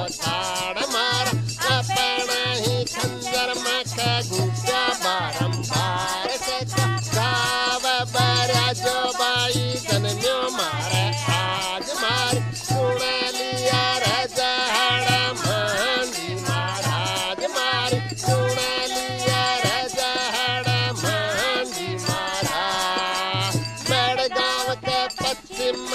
छाड़ मार अपना ही खंजर मख घुसा बारंबार से गाव बरा जो बाई जन्म्यो मारे आज मार सुन लिया रजहड़ महंदी महाराज मार सुन लिया रजहड़ महंदी महाराज मेड़ गाँव के पश्चिम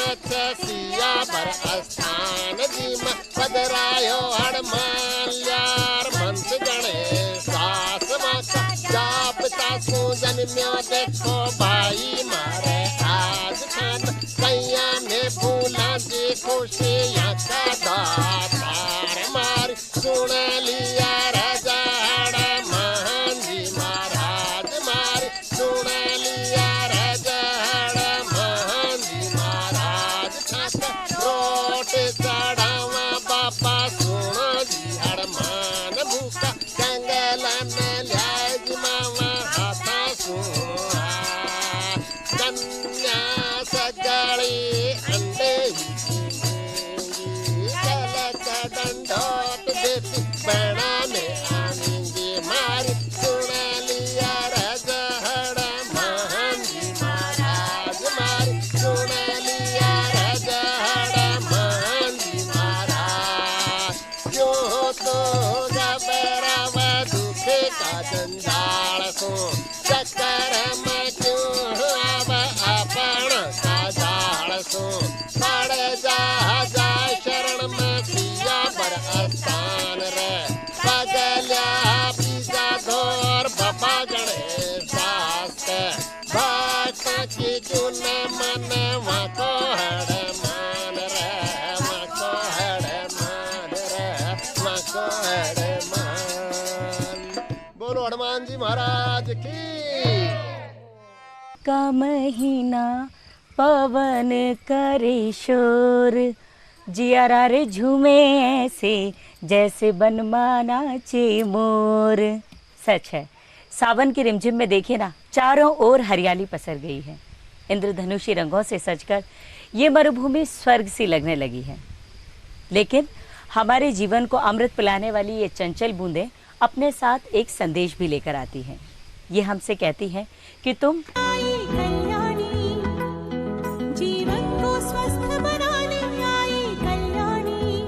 सिया बर स्थान जी में पदरायो हड़माल्यार मंत गणेश सास माता जाप सासू जन्म्यो देखो भाई मारे आज खान कैया में फूला जी खुशियाँ का दातार मार सुन लिया रजहड़ महंदी महाराज मार सुन लिया रजहड़ महंदी महाराज खाते रोट चढ़ावा बापा सुनो जी हड़मान भूखा जंगल में ल्याज मावा हाथा सुहा कन्या सगड़ी अंडे कलक दंडोत देती बना में आनेंगे मारी सुन लिया रजहड़ महंदी महाराज मारी सुन लिया रजहड़ महंदी महाराज क्यों तो जबरावा दुखे का जंजाल सो चक्कर में क्यों अब अपन का जाल सो पड़ जा शरण में सिया बर स्थान रे बगल्या पिजा धोर बाबा गणेश शास्त्र भक्त की चुन मन वको हड़ मान रे वको हड़ मान रे वको हड़ मान। बोलो हनुमान जी महाराज की। का महीना पवन करे शोर जियारा रे झूमे ऐसे जैसे बनमाना चे मोर। सच है, सावन की रिमझिम में देखिए ना, चारों ओर हरियाली पसर गई है। इंद्रधनुषी रंगों से सजकर ये मरुभूमि स्वर्ग सी लगने लगी है। लेकिन हमारे जीवन को अमृत पिलाने वाली ये चंचल बूंदें अपने साथ एक संदेश भी लेकर आती हैं। ये हमसे कहती हैं कि तुम जीवन को स्वस्थ बनाने आई कल्याणी,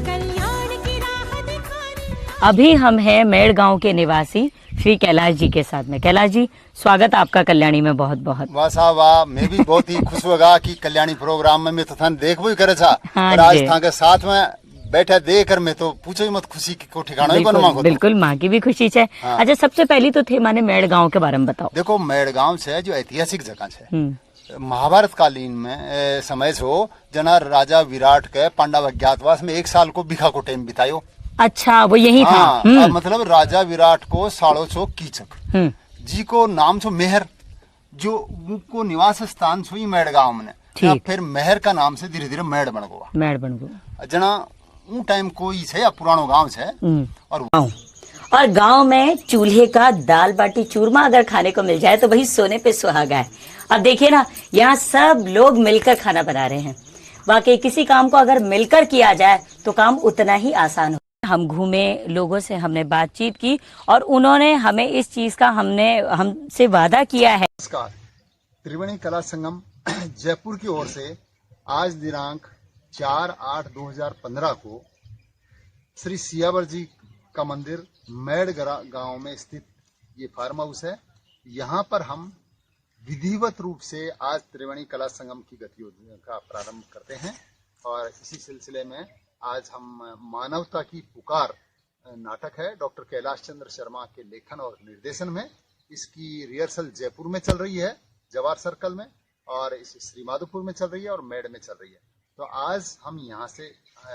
कल्याण की राह दिखाने। अभी हम हैं मेड़ गांव के निवासी श्री कैलाश जी के साथ में। कैलाश जी, स्वागत आपका कल्याणी में बहुत बहुत। वाह साहब वाह, मैं भी बहुत ही खुश हुआ कि कल्याणी प्रोग्राम में तो थान देखबो ही करे था। हाँ और आज जी। था के साथ में बैठे देखकर मैं तो पूछो ही मत, खुशी को ठिकाना ही बनवा को। बिल्कुल, माँ की भी खुशी है। हाँ। अच्छा, सबसे पहली तो थे माने मेड़ गांव के बारे में बताओ। देखो, मेड़ गांव से जो ऐतिहासिक जगह है, महाभारत कालीन में समय छो जना राजा विराट के पांडव अज्ञातवास में 1 साल को बिखा को टाइम बितायो। अच्छा, वो यही था। हाँ, और मतलब राजा विराट को साड़ो छो कीचक जी को नाम छो मेहर, जो उनको निवास स्थान छो मेड़ गांव में। ठीक। फिर मेहर का नाम से धीरे धीरे मेड़ बन गया। मेड़ बन गया। जना उ टाइम कोई छे या पुरानो गांव छे। और गांव में चूल्हे का दाल बाटी चूरमा अगर खाने को मिल जाए तो वही सोने पे सुहागा है। अब देखिए ना, यहाँ सब लोग मिलकर खाना बना रहे हैं। वाकई किसी काम को अगर मिलकर किया जाए तो काम उतना ही आसान हो। हम घूमे, लोगों से हमने बातचीत की और उन्होंने हमें इस चीज का हमसे वादा किया है। नमस्कार, त्रिवेणी कला संगम जयपुर की ओर से आज दिनांक 4/8/2015 को श्री सियावर जी का मंदिर मेड़ गांव में स्थित ये फार्म हाउस है। यहाँ पर हम विधिवत रूप से आज त्रिवेणी कला संगम की गतिविधियों का प्रारंभ करते हैं। और इसी सिलसिले में आज हम मानवता की पुकार नाटक है डॉक्टर कैलाश चंद्र शर्मा के लेखन और निर्देशन में, इसकी रिहर्सल जयपुर में चल रही है, जवाहर सर्कल में, और इस श्रीमाधोपुर में चल रही है और मेड़ में चल रही है। तो आज हम यहाँ से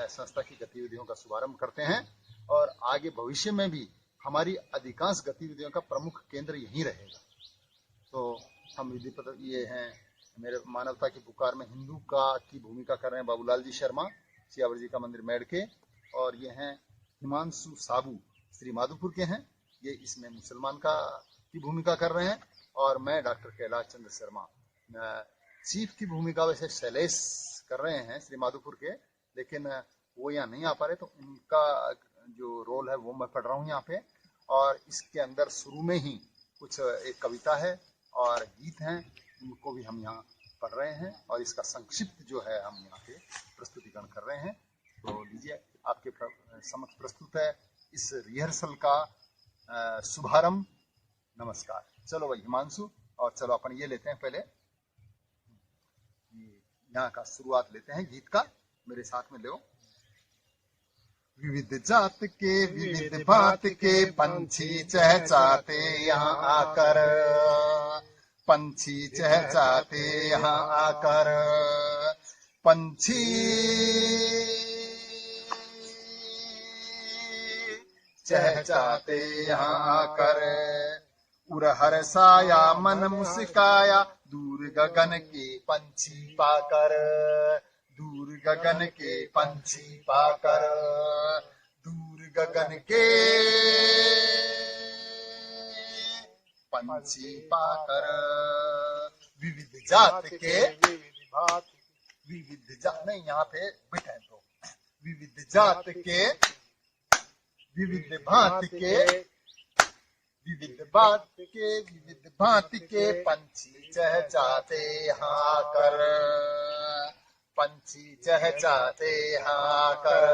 संस्था की गतिविधियों का शुभारंभ करते हैं और आगे भविष्य में भी हमारी अधिकांश गतिविधियों का प्रमुख केंद्र यहीं रहेगा। तो हम विधिवत ये हैं, मेरे मानवता की पुकार में हिंदू की भूमिका कर रहे हैं बाबूलाल जी शर्मा, सियावर जी का मंदिर मेड़ के, और ये हैं हिमांशु साबू श्री माधोपुर के हैं, ये इसमें मुसलमान की भूमिका कर रहे हैं। और मैं डॉक्टर कैलाश चंद्र शर्मा चीफ की भूमिका वैसे शैलेश कर रहे हैं श्री माधोपुर के, लेकिन वो यहाँ नहीं आ पा रहे, तो उनका जो रोल है वो मैं पढ़ रहा हूँ यहाँ पे। और इसके अंदर शुरू में ही कुछ एक कविता है और गीत हैं, उनको भी हम यहाँ पढ़ रहे हैं और इसका संक्षिप्त जो है हम यहाँ पे प्रस्तुतिकरण कर रहे हैं। तो लीजिए, आपके समक्ष प्रस्तुत है इस रिहर्सल का शुभारंभ। नमस्कार। चलो भाई हिमांशु, और चलो अपन ये लेते हैं पहले, यहाँ का शुरुआत लेते हैं गीत का, मेरे साथ में लो। विविध जात के विविध भांत के पंछी चहचहाते यहाँ आकर, पंछी चहचहाते यहाँ आकर, पंछी चहचहाते यहाँ आकर। उरहर साया मन मुस्काया, दूर गगन के पंछी पाकर, दूर गगन के पंछी पाकर, दूर गगन के पंछी पाकर। विविध जात के विविध जात नहीं, यहाँ पे बिठाए तो विविध जात के विविध भांति के विविध बात के विविध भांति के पंछी चहचहाते यहाँ कर, पंछी चहचहाते यहाँ कर,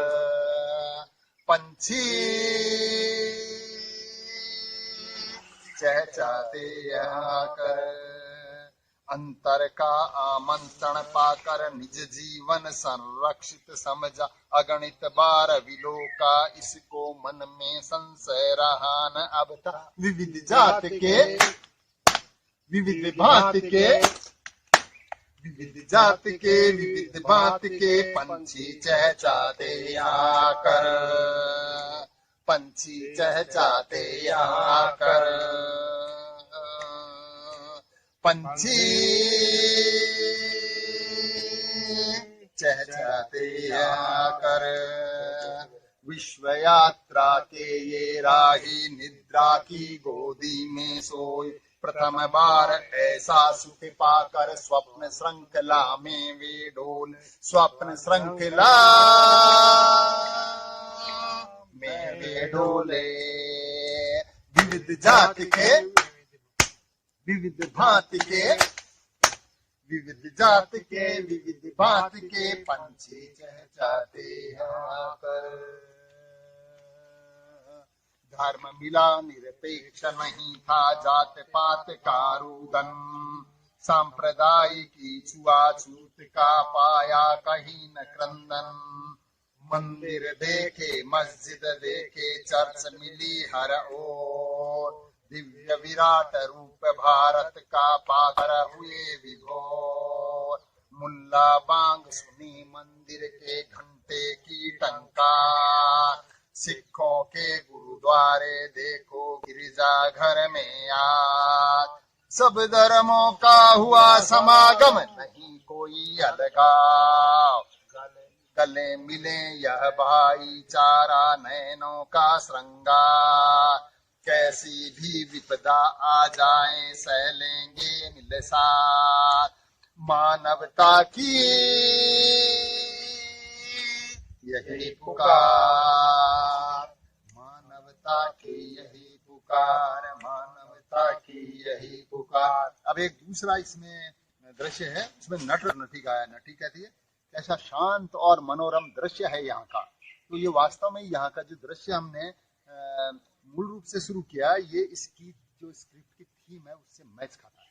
पंछी चहचहाते यहाँ कर। अंतर का आमंत्रण पाकर निज जीवन संरक्षित समझा, अगणित बार विलोका इसको मन में संशय रहा न अब था। विविध जात के विविध भांति के विविध जात के विविध भांति के पंछी चहचहाते यहाँ कर, पंछी चहचहाते यहाँ कर, पंछी चहचहाते यहाँ कर। विश्व यात्रा के ये राही निद्रा की गोदी में सोए, प्रथम बार ऐसा सुख पाकर स्वप्न श्रृंखला में वे डोल, स्वप्न श्रृंखला में वे डोले। विविध जात के विविध भांति के विविध जात के विविध भांति के पंछी चहचहाते यहाँ कर। धर्म मिला निरपेक्ष नहीं था जात पात का रुदन, सांप्रदायिकी छुआछूत का पाया कहीं न क्रंदन। मंदिर देखे मस्जिद देखे चर्च मिली हर ओर, दिव्य विराट रूप भारत का पाकर हुए विभोर। मुल्ला बांग सुनी मंदिर के घंटे की टंकार, सिखों के गुरुद्वारे देखो गिरजा घर में आज। सब धर्मों का हुआ समागम नहीं कोई अलगाव, गले मिले यह भाईचारा नैनों का श्रृंगार। कैसी भी विपदा आ जाए सह लेंगे मिल साथ, मानवता की यही पुकार, मानवता की यही पुकार, मानवता की यही पुकार। अब एक दूसरा इसमें दृश्य है, उसमें नट और नटी गाया। नटी कहती है कैसा शांत और मनोरम दृश्य है यहाँ का। तो ये वास्तव में यहाँ का जो दृश्य हमने मूल रूप से शुरू किया, ये इसकी जो स्क्रिप्ट की थीम है उससे मैच खाता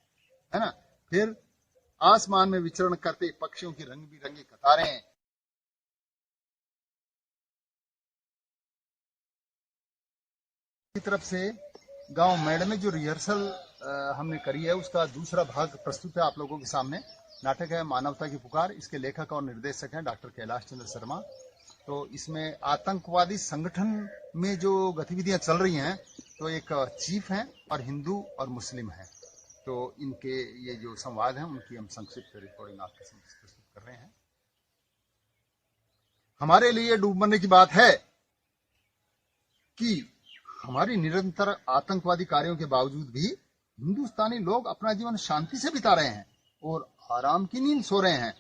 है ना। फिर आसमान में विचरण करते पक्षियों की रंग बिरंगी कतारें, की तरफ से गांव मेड़ में जो रिहर्सल हमने करी है उसका दूसरा भाग प्रस्तुत है आप लोगों के सामने। नाटक है मानवता की पुकार, इसके लेखक और निर्देशक हैं डॉक्टर कैलाश चंद्र शर्मा। तो इसमें आतंकवादी संगठन में जो गतिविधियां चल रही हैं, तो एक चीफ हैं और हिंदू और मुस्लिम हैं। तो इनके ये जो संवाद हैं उनकी हम संक्षिप्त रिकॉर्डिंग आपके समक्ष प्रस्तुत कर रहे हैं। हमारे लिए डूब मरने की बात है कि हमारी निरंतर आतंकवादी कार्यों के बावजूद भी हिंदुस्तानी लोग अपना जीवन शांति से बिता रहे हैं और आराम की नींद सो रहे हैं।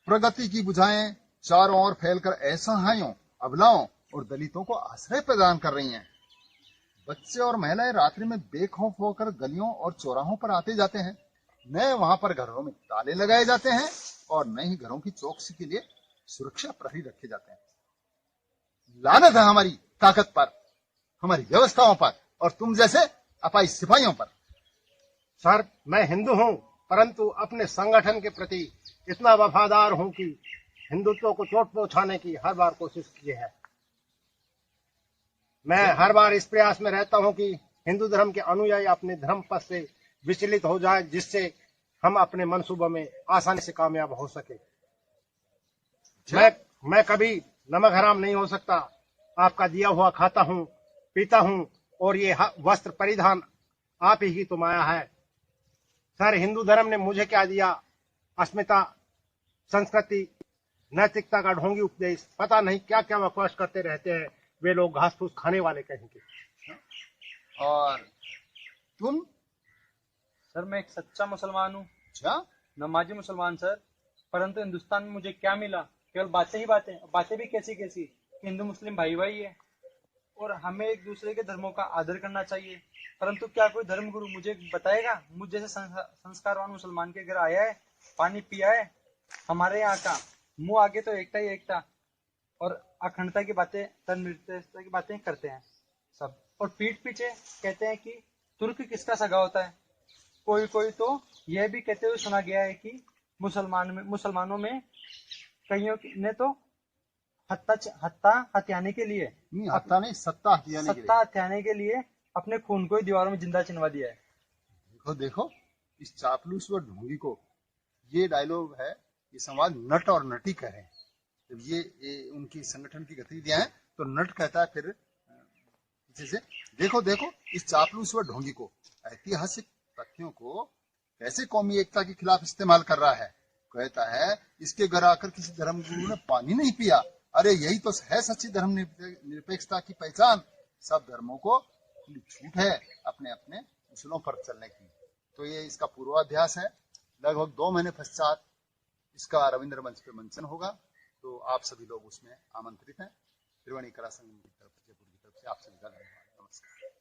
प्रगति की बुझाएं चारों ओर फैलकर असहायों, अबलाओं और दलितों को आश्रय प्रदान कर रही हैं। बच्चे और महिलाएं रात्रि में बेखौफ होकर गलियों और चौराहों पर आते जाते हैं। न वहां पर घरों में ताले लगाए जाते हैं और न ही घरों की चौकसी के लिए सुरक्षा प्रहरी रखे जाते हैं। लानत है हमारी ताकत पर, हमारी व्यवस्थाओं पर और तुम जैसे अपाई सिपाहियों पर। सर, मैं हिंदू हूं, परंतु अपने संगठन के प्रति इतना वफादार हूं कि हिंदुत्व को चोट पहुंचाने की हर बार कोशिश की है। मैं हर बार इस प्रयास में रहता हूं कि हिंदू धर्म के अनुयायी अपने धर्म पथ से विचलित हो जाए, जिससे हम अपने मंसूबों में आसानी से कामयाब हो सके। मैं कभी नमक हराम नहीं हो सकता। आपका दिया हुआ खाता हूं, पीता हूं और ये वस्त्र परिधान आप ही की तो माया है। सर, हिंदू धर्म ने मुझे क्या दिया? अस्मिता, संस्कृति, नैतिकता का ढोंगी उपदेश। पता नहीं क्या क्या बकवास करते रहते हैं वे लोग, घास फूस खाने वाले कहीं के। और तुम? सर, मैं एक सच्चा मुसलमान हूँ, अच्छा, नमाजी मुसलमान सर। परंतु हिंदुस्तान में मुझे क्या मिला? केवल बातें ही बातें, बातें भी कैसी कैसी। हिंदू मुस्लिम भाई भाई है और हमें एक दूसरे के धर्मों का आदर करना चाहिए। परंतु क्या कोई धर्म गुरु मुझे बताएगा? मुझ जैसे संस्कारवान मुसलमान के घर आया है, पानी पिया है। हमारे यहाँ का मुंह आगे तो एकता ही एकता और अखंडता की बातें, धर्मनिरपेक्षता की बातें करते हैं सब, और पीठ पीछे कहते हैं कि तुर्क किसका सगा होता है। कोई कोई तो यह भी कहते हुए सुना गया है कि मुसलमानों में कईयों ने तो हत्या हथियाने के लिए, सत्ता हथियाने के लिए अपने खून को ही दीवारों में जिंदा चिनवा दिया है। देखो देखो, इस चापलूस व ढोंगी को ये डायलॉग है, ये संवाद नट और नटी कह रहे हैं। जब ये उनकी संगठन की गतिविधियां हैं तो नट कहता है फिर पीछे से, देखो देखो इस चापलूस व ढोंगी को ऐतिहासिक तथ्यों को कैसे कौमी एकता के खिलाफ इस्तेमाल कर रहा है। कहता है इसके घर आकर किसी धर्म गुरु ने पानी नहीं पिया। अरे यही तो है सच्ची धर्म निरपेक्षता की पहचान। सब धर्मों को खुली छूट है अपने अपने उसूलों पर चलने की। तो ये इसका पूर्वाभ्यास है। लगभग 2 महीने पश्चात इसका रविंद्र मंच पे मंचन होगा, तो आप सभी लोग उसमें आमंत्रित हैं। त्रिवेणी कला संगम की तरफ से, जयपुर की तरफ से आप सभी का धन्यवाद। नमस्कार।